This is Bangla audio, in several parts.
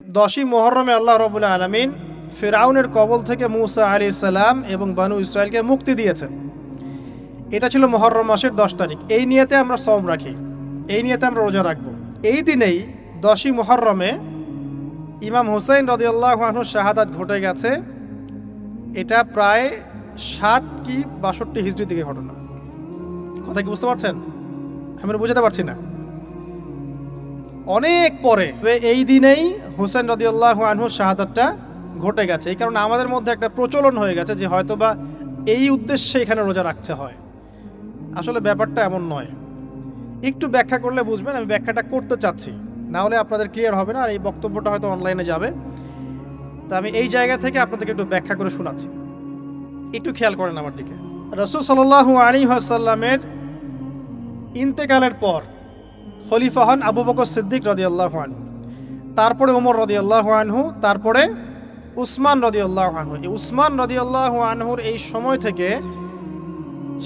10ই মুহররমে আল্লাহ রাব্বুল আলামিন ফিরআউনের কবল থেকে মূসা আলাইহিস সালাম এবং বনু ইসরাইলকে মুক্তি দিয়েছেন। এটা ছিল মুহররম মাসের 10 তারিখ। এই নিয়তে আমরা সওম রাখি, এই নিয়তে আমরা রোজা রাখব। এই দিনেই 10ই মুহররমে ইমাম হুসাইন রাদিয়াল্লাহু আনহু শাহাদাত ঘটে গেছে। এটা প্রায় 60 কি 62 হিজরি দিকে ঘটনা। কথা কি বুঝতে পারছেন? আমি বুঝাতে পারছি না। অনেক পরে এই দিনেই হুসেন রাদিয়াল্লাহু আনহু শাহাদাতটা ঘটে গেছে। এই কারণে আমাদের মধ্যে একটা প্রচলন হয়ে গেছে যে হয়তোবা এই উদ্দেশ্যে এখানে রোজা রাখতে হয়। আসলে ব্যাপারটা এমন নয়। একটু ব্যাখ্যা করলে বুঝবেন, আমি ব্যাখ্যাটা করতে চাচ্ছি, না হলে আপনাদের ক্লিয়ার হবে না, আর এই বক্তব্যটা হয়তো অনলাইনে যাবে। তো আমি এই জায়গা থেকে আপনাদেরকে একটু ব্যাখ্যা করে শোনাচ্ছি, একটু খেয়াল করেন আমার দিকে। রাসূল সাল্লাল্লাহু আলাইহি ওয়াসাল্লামের ইন্তেকালের পর খলিফা হন আবু বকর সিদ্দিক রাদিয়াল্লাহু আনহু, তারপরে ওমর রাদিয়াল্লাহু আনহু, তারপরে উসমান রাদিয়াল্লাহু আনহু। এই উসমান রাদিয়াল্লাহু আনহুর এই সময় থেকে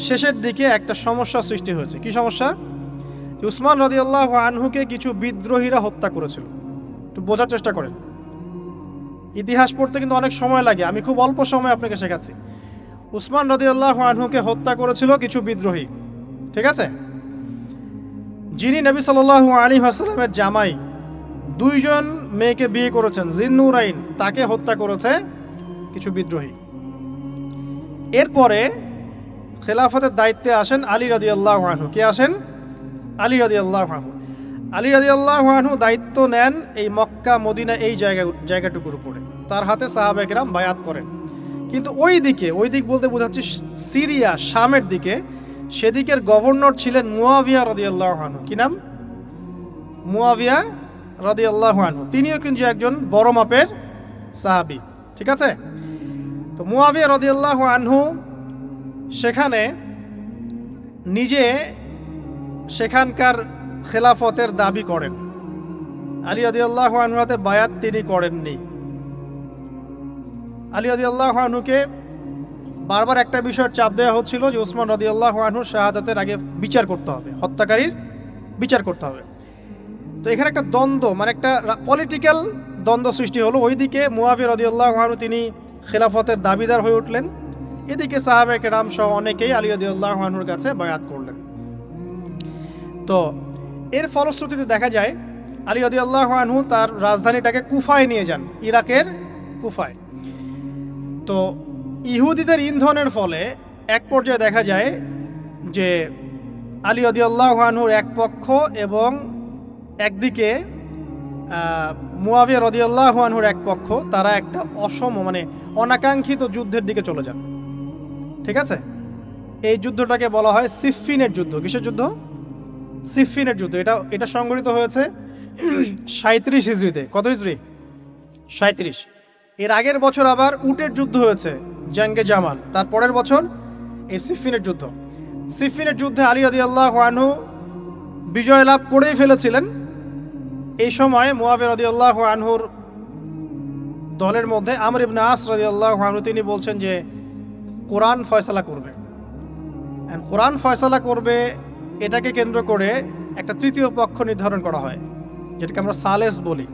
শেষের দিকে একটা সমস্যা সৃষ্টি হয়েছে। কি সমস্যা? উসমান রাদিয়াল্লাহু আনহুকে কিছু বিদ্রোহীরা হত্যা করেছিল। একটু বোঝার চেষ্টা করেন, ইতিহাস পড়তে কিন্তু অনেক সময় লাগে, আমি খুব অল্প সময় আপনাকে শেখাচ্ছি। উসমান রাদিয়াল্লাহু আনহুকে হত্যা করেছিল কিছু বিদ্রোহী, ঠিক আছে? যিনি নবী সাল্লাল্লাহু আলাইহি ওয়াসাল্লামের জামাই, দুইজন মেয়েকে বিয়ে করেছেন, জিন্নুরাইন, তাকে হত্যা করেছে কিছু বিদ্রোহী। এরপরে খেলাফতের দায়িত্বে আসেন আলী রাদিয়াল্লাহু আনহু। কে আসেন? আলী রাদিয়াল্লাহু আনহু। আলী রাদিয়াল্লাহু আনহু দায়িত্ব নেন এই মক্কা মদিনা এই জায়গাটুকুর উপরে। তার হাতে সাহাবায়ে কেরাম বায়াত করেন। কিন্তু ওই দিক বলতে বোঝাচ্ছি সিরিয়া, শামের দিকে, সেদিকের গভর্নর ছিলেন মুয়াবিয়া রাদিয়াল্লাহু আনহু। কি নাম? মুয়াবিয়া রাদিয়াল্লাহু আনহু। তিনিও কিন্তু একজন বড় মাপের সাহাবী, ঠিক আছে? তো মুয়াবিয়া রাদিয়াল্লাহু আনহু সেখানে নিজে সেখানকার খেলাফতের দাবি করেন। আলী রাদিয়াল্লাহু আনহুর হাতে বায়াত তিনি করেননি। আলী রাদিয়াল্লাহু আনহুকে বারবার একটা বিষয়ের চাপ দেওয়া হচ্ছিল যে উসমান রাদিয়াল্লাহু আনহু শাহাদাতের আগে বিচার করতে হবে, হত্যাকারীর বিচার করতে হবে। তো এখানে একটা দ্বন্দ্ব, মানে একটা পলিটিক্যাল দ্বন্দ্ব সৃষ্টি হলো। ওইদিকে মুয়াবিয়া রাদিয়াল্লাহু আনহু তিনি খেলাফতের দাবিদার হয়ে উঠলেন, এদিকে সাহাবায়ে কেরাম সহ অনেকেই আলী রাদিয়াল্লাহু আনহুর কাছে বায়াত করলেন। তো এর ফলশ্রুতিতে দেখা যায় আলী রাদিয়াল্লাহু আনহু তার রাজধানীটাকে কুফায় নিয়ে যান, ইরাকের কুফায়। তো ইহুদিদের ইন্ধনের ফলে এক পর্যায়ে দেখা যায় যে আলী রাদিয়াল্লাহু আনহুর এক পক্ষ এবং একদিকে মুয়াবিয়া রাদিয়াল্লাহু আনহুর এক পক্ষ, তারা একটা মানে অনাকাঙ্ক্ষিত যুদ্ধের দিকে চলে যান, ঠিক আছে? এই যুদ্ধটাকে বলা হয় সিফফিনের যুদ্ধ। কিসের যুদ্ধ? সিফফিনের যুদ্ধ। এটা সংঘটিত হয়েছে 37 হিজরিতে। কত হিজরি? 37। এর আগের বছর আবার উটের যুদ্ধ হয়েছে, জঙ্গে জামাল। তার পরের বছর এই সিফফিনের যুদ্ধ। সিফফিনের যুদ্ধে আলী রাদিয়াল্লাহু আনহু বিজয় লাভ করেই ফেলেছিলেন। এই সময় মুয়াবিয়া রাদিয়াল্লাহু আনহুর দলের মধ্যে আমর ইবনে আস রাদিয়াল্লাহু আনহু তিনি বলছেন যে কোরআন ফয়সালা করবে। কোরআন ফয়সালা করবে, এটাকে কেন্দ্র করে একটা তৃতীয় পক্ষ নির্ধারণ করা হয়, যেটাকে আমরা সালেস বলি।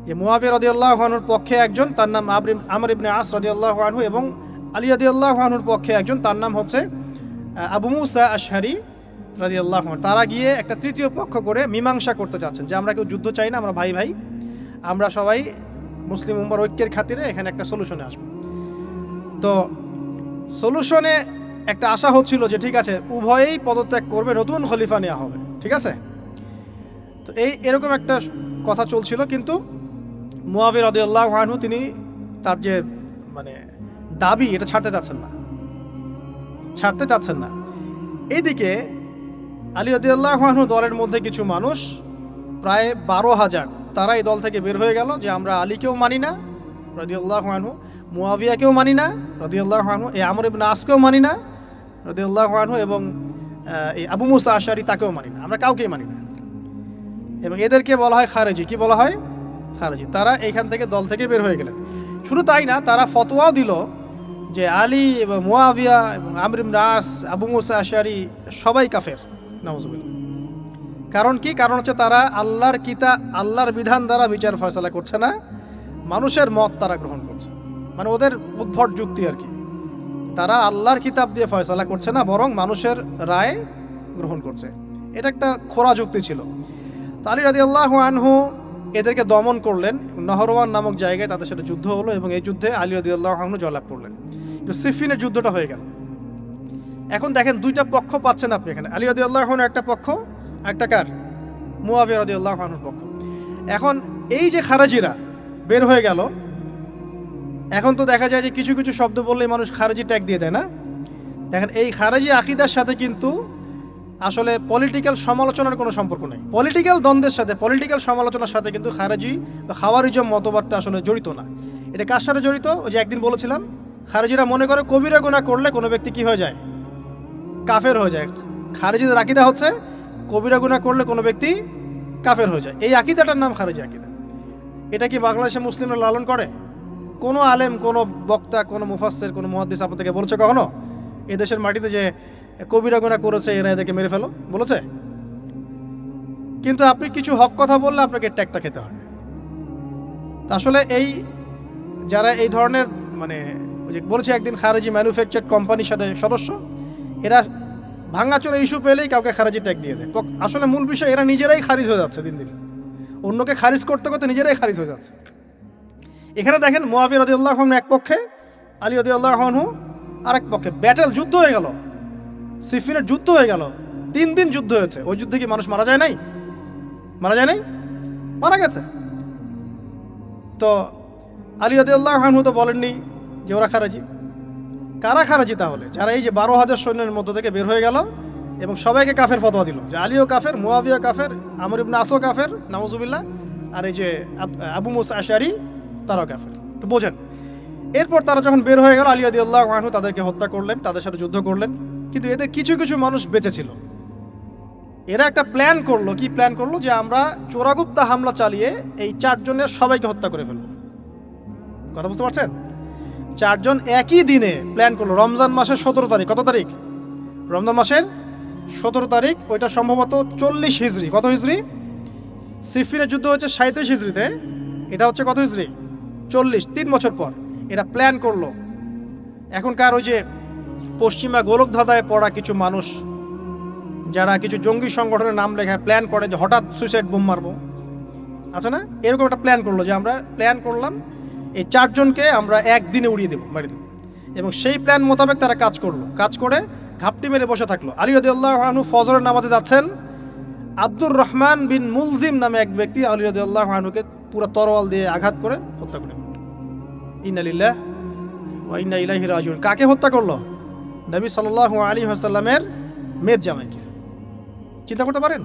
যে মুয়াবিয়া রাদিয়াল্লাহু আনহুর পক্ষে একজন, তার নাম আমর ইবনে আস রাদিয়াল্লাহু আনহু, এবং আলী রাদিয়াল্লাহু আনহুর পক্ষে একজন, তার নাম হচ্ছে আবু মুসা আশআরী রাদিয়াল্লাহু আনহু। তারা গিয়ে একটা তৃতীয় পক্ষ করে মীমাংসা করতে চাচ্ছেন যে আমরা কেউ যুদ্ধ চাই না, আমরা ভাই ভাই, আমরা সবাই মুসলিম উম্মার ঐক্যের খাতিরে এখানে একটা সলিউশনে আসবো। তো সলিউশনে একটা আশা হচ্ছিল যে ঠিক আছে, উভয়েই পদত্যাগ করবে, নতুন খলিফা নেওয়া হবে, ঠিক আছে? তো এরকম একটা কথা চলছিল। কিন্তু মুয়াবিয়া রাদিয়াল্লাহু আনহু তিনি তার যে মানে দাবি, এটা ছাড়তে চাচ্ছেন না। এইদিকে আলী রাদিয়াল্লাহু আনহু দলের মধ্যে কিছু মানুষ, প্রায় 12,000, তারা এই দল থেকে বের হয়ে গেল যে আমরা আলীকেও মানি না রাদিয়াল্লাহু আনহু, মুয়াবিয়াকেও মানি না রাদিয়াল্লাহু আনহু, এই আমর ইবনে আসকেও মানি না রাদিয়াল্লাহু আনহু, এবং এই আবু মুসা আশআরী তাকেও মানি না, আমরা কাউকেই মানি না। এবং এদেরকে বলা হয় খারেজি। কি বলা হয়? খারেজি। তারা এইখান থেকে দল থেকে বের হয়ে গেলেন। শুধু তাই না, তারা ফতোয়াও দিল যে আলী এবং মুয়াবিয়া এবং আমর ইবনে আস, আবু মুসা আশআরী সবাই কাফের। নাউজুবিল্লাহ। কারণ কি? কারণ হচ্ছে তারা আল্লাহর কিতাব, আল্লাহর বিধান দ্বারা বিচার ফয়সালা করছে না, মানুষের মত তারা গ্রহণ করছে। মানে ওদের উদ্ভট যুক্তি আর কি। তারা আল্লাহর কিতাব দিয়ে ফয়সালা করছে না, বরং মানুষের রায় গ্রহণ করছে। এটা একটা খোরা যুক্তি ছিল। তো আলী রাদিয়াল্লাহু আনহু এদেরকে দমন করলেন। নহরওয়ান নামক জায়গায় তাদের সাথে যুদ্ধ হলো এবং এই যুদ্ধে আলী রাদিয়াল্লাহু আনহু জয়লাভ করলেন। সিফিনের যুদ্ধটা হয়ে গেল। এখন দেখেন দুইটা পক্ষ পাচ্ছেন আপনি এখানে, আলী রাদিয়াল্লাহু আনহু একটা পক্ষ, একটা কার? মুয়াবিয়া রাদিয়াল্লাহু আনহুর পক্ষ। এখন এই যে খারেজিরা বের হয়ে গেল, এখন তো দেখা যায় যে কিছু কিছু শব্দ বললেই মানুষ খারেজি ট্যাগ দিয়ে দেয় না? দেখেন এই খারেজি আকিদার সাথে কিন্তু আসলে পলিটিক্যাল সমালোচনার কোনো সম্পর্ক নেই। পলিটিক্যাল দ্বন্দ্বের সাথে, পলিটিক্যাল সমালোচনার সাথে কিন্তু খারেজি বা খাওয়ারিজম মতবাদটা আসলে জড়িত না। এটা কার সাথে জড়িত? ওই যে একদিন বলেছিলাম, খারেজিরা মনে করে কবিরা গুনাহ করলে কোনো ব্যক্তি কি হয়ে যায়? কাফের হয়ে যায়। খারেজিদের আকিদা হচ্ছে কবিরা গুনাহ করলে কোনো ব্যক্তি কাফের হয়ে যায়। এই আকিদাটার নাম খারেজি আকিদা। এটা কি বাংলাদেশে মুসলিমরা লালন করে? কোনো আলেম, কোনো বক্তা, কোনো মুফাসসির, কোনো মুহাদ্দিস আপনাদেরকে বলেছে কখনো এদেশের মাটিতে যে কবিরা গুনাহ করেছে এরা এদেরকে মেরে ফেলো? বলেছে? কিন্তু আপনি কিছু হক কথা বললে আপনাকে ট্যাগটা খেতে হয়। আসলে এই যারা এই ধরনের মানে বলেছে একদিন খারেজি ম্যানুফ্যাকচার্ড কোম্পানির সাথে সদস্য, এরা ভাঙাচোরা ইস্যু পেলেই কাউকে খারেজি ট্যাগ দিয়ে দেয়। আসলে মূল বিষয় এরা নিজেরাই খারিজ হয়ে যাচ্ছে দিন দিন, অন্যকে খারিজ করতে করতে নিজেরাই খারিজ হয়ে যাচ্ছে। এখানে দেখেন মুয়াবিয়া রাদিয়াল্লাহু আনহু এক পক্ষে, আলী রাদিয়াল্লাহু আনহু আরেক পক্ষে। ব্যাটেল, যুদ্ধ হয়ে গেল, সিফিনের যুদ্ধ হয়ে গেল। 3 দিন যুদ্ধ হয়েছে। ওই যুদ্ধে কি মানুষ মারা যায় নাই? মারা যায় নাই? মারা গেছে। তো আলী রাদিয়াল্লাহু আনহু তো বলেননি যে ওরা খারাজি। কারা খারাজি তাহলে? যারা এই যে 12,000 সৈন্যের মধ্য থেকে বের হয়ে গেল এবং সবাইকে কাফের ফতোয়া দিল যে আলীও কাফের, মুয়াবিয়া কাফের, আমর ইবনে আসও কাফের, নাউজুবিল্লাহ, আর এই যে আবু মুসা আশআরী তারাও কাফের। তো বোঝেন, এরপর তারা যখন বের হয়ে গেল, আলী রাদিয়াল্লাহু আনহু তাদেরকে হত্যা করলেন, তাদের সাথে যুদ্ধ করলেন। কিন্তু এদের কিছু কিছু মানুষ বেঁচে ছিল। এরা একটা প্ল্যান করলো। কি প্ল্যান করলো? যে আমরা চোরাগুপ্তা হামলা চালিয়ে এই 4 জনের সবাইকে হত্যা করে ফেলবো। কথা বুঝতে পারছেন? 4 জন একই দিনে প্ল্যান করলো। রমজান মাসের 17 তারিখ। কত তারিখ? রমজান মাসের 17 তারিখ। ওইটা সম্ভবত 40 হিজরি। কত হিজরি? সিফিনের যুদ্ধ হচ্ছে 37 হিজরিতে, এটা হচ্ছে কত হিজরি? 40, 3 বছর পর এরা প্ল্যান করলো। এখনকার ওই যে পশ্চিমা গোলকধাঁধায় পড়া কিছু মানুষ যারা কিছু জঙ্গি সংগঠনের নাম লেখা প্ল্যান করে যে হঠাৎ সুইসাইড বোম মারবো, আছে না? এরকম একটা প্ল্যান করলো যে আমরা প্ল্যান করলাম এই 4 জনকে আমরা একদিনে উড়িয়ে দেবো, মেরে দেবো। এবং সেই প্ল্যান মোতাবেক তারা কাজ করলো। কাজ করে ঘাপটি মেরে বসে থাকলো। আলী রাদিয়াল্লাহু আনহু ফজরের নামাজে যাচ্ছেন, আব্দুর রহমান বিন মুলজিম নামে এক ব্যক্তি আলী রাদিয়াল্লাহু আনহুকে পুরো তরোয়াল দিয়ে আঘাত করে হত্যা করে। ইন্না লিল্লাহি ওয়া ইন্না ইলাইহি রাজিউন। কাকে হত্যা করলো? নবী সাল্লাল্লাহু আলাইহি ওয়াসাল্লামের মেয়ের জামাইকে। চিন্তা করতে পারেন?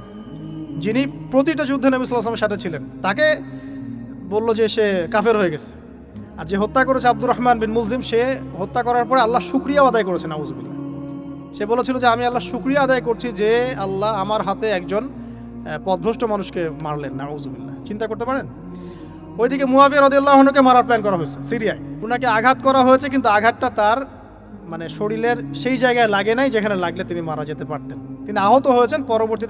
যিনি প্রতিটা যুদ্ধে নবী সাল্লাল্লাহু আলাইহি ওয়াসাল্লামের সাথে ছিলেন, তাকে বলল যে সে কাফের হয়ে গেছে। আর যে হত্যা করেছে আব্দুর রহমান বিন মুলজিম, সে হত্যা করার পরে আল্লাহ শুকরিয়া আদায় করেছে, নাউজুবিল্লাহ। সে বলেছিল যে আমি আল্লাহ শুকরিয়া আদায় করছি যে আল্লাহ আমার হাতে একজন পথভ্রষ্ট মানুষকে মারলেন, নাউজুবিল্লাহ। চিন্তা করতে পারেন? ওইদিকে মুয়াবিয়া রাদিয়াল্লাহু আনহুকে মারার প্ল্যান করা হয়েছে সিরিয়ায়। উনাকে আঘাত করা হয়েছে, কিন্তু আঘাতটা তার মানে শরীরের সেই জায়গায় লাগে নাই যেখানে লাগলে তিনি মারা যেতে পারতেন। তিনি আহত হয়েছেন, পরবর্তীতে